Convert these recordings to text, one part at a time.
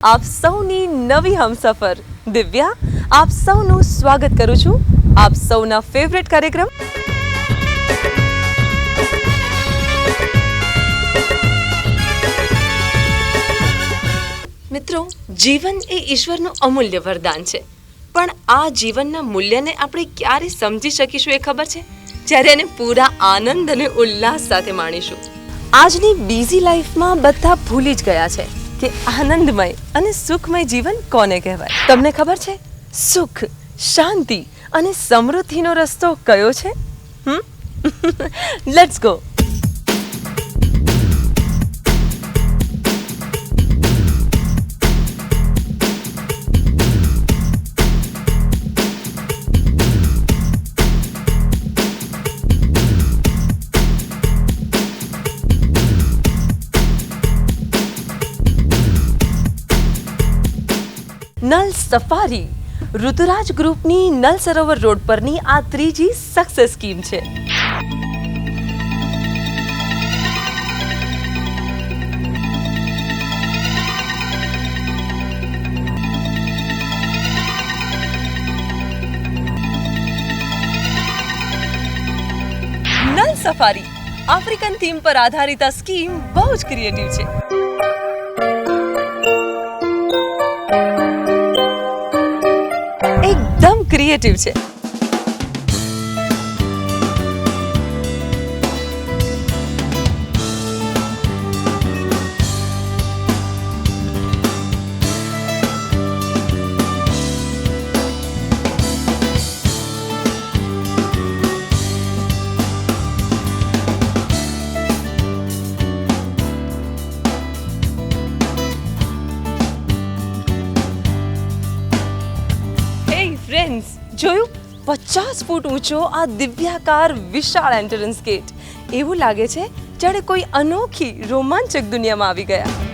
આપ સૌની નવી હમસફર દિવ્યા આપ સૌનું સ્વાગત કરું છું આપ સૌના ફેવરેટ કાર્યક્રમ મિત્રો જીવન એ ઈશ્વરનું અમૂલ્ય વરદાન છે પણ આ જીવનના મૂલ્યને આપણે ક્યારે સમજી શકીશું એ ખબર છે જ્યારે એને પૂરા આનંદ અને ઉલ્લાસ સાથે માણીશું આજની બિઝી લાઈફમાં બધા ભૂલી જ ગયા છે કે આનંદમય અને સુખમય જીવન કોને કહેવાય તમને ખબર છે સુખ શાંતિ અને સમૃદ્ધિનો રસ્તો કયો છે let's go Nal safari Rituraj ગ્રુપની નલ સરોવર રોડ પરની આ ત્રીજી સક્સેસ સ્કીમ છે નલ સફારી આફ્રિકન થીમ પર આધારિત આ સ્કીમ બહુ જ ક્રિએટિવ છે એકદમ ક્રિએટિવ છે ફ્રેન્ડ્સ જોયું 50 ફૂટ ઊંચો આ દિવ્યાકાર વિશાળ એન્ટ્રન્સ ગેટ એવું લાગે છે જાણે કોઈ અનોખી રોમાંચક દુનિયામાં આવી ગયા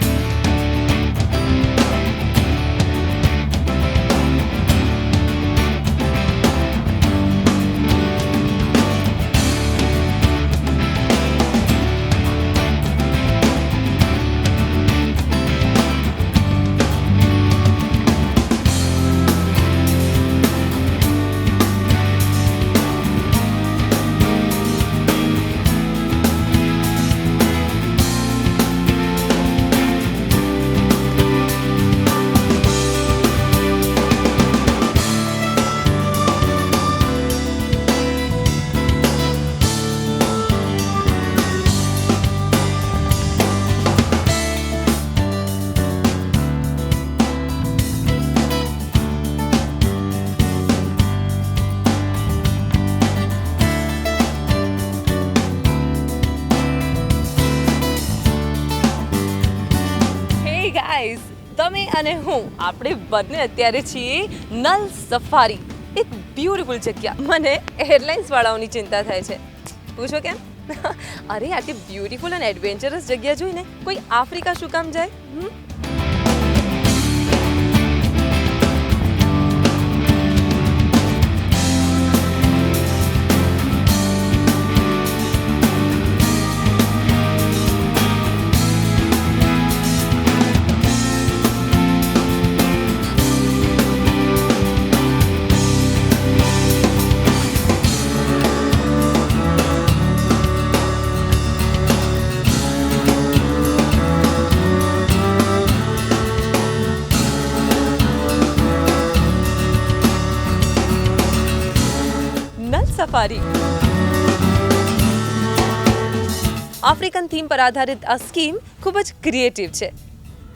તમે અને હું આપણે બંને અત્યારે છીએ નલ સફારી એક બ્યુટીફુલ જગ્યા મને એરલાઇન્સ વાળાઓની ચિંતા થાય છે પૂછો કેમ અરે આટલી બ્યુટીફુલ અને એડવેન્ચરસ જગ્યા જોઈને કોઈ આફ્રિકા શું કામ જાય સફારી આફ્રિકન થીમ પર આધારિત આ સ્કીમ ખૂબ જ ક્રિએટિવ છે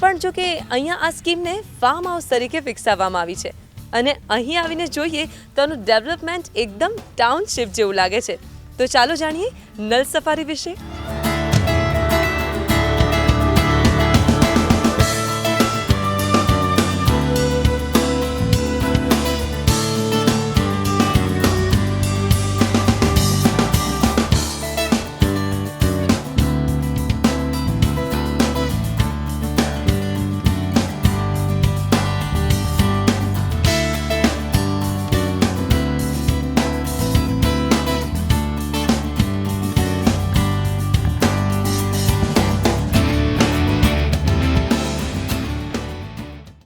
પણ જો કે અહીંયા આ સ્કીમને ફાર્મ હાઉસ તરીકે વિકસાવવામાં આવી છે અને અહીં આવીને જોઈએ તો આનું ડેવલપમેન્ટ એકદમ ટાઉનશીપ જેવું લાગે છે તો ચાલો જાણીએ નલ સફારી વિશે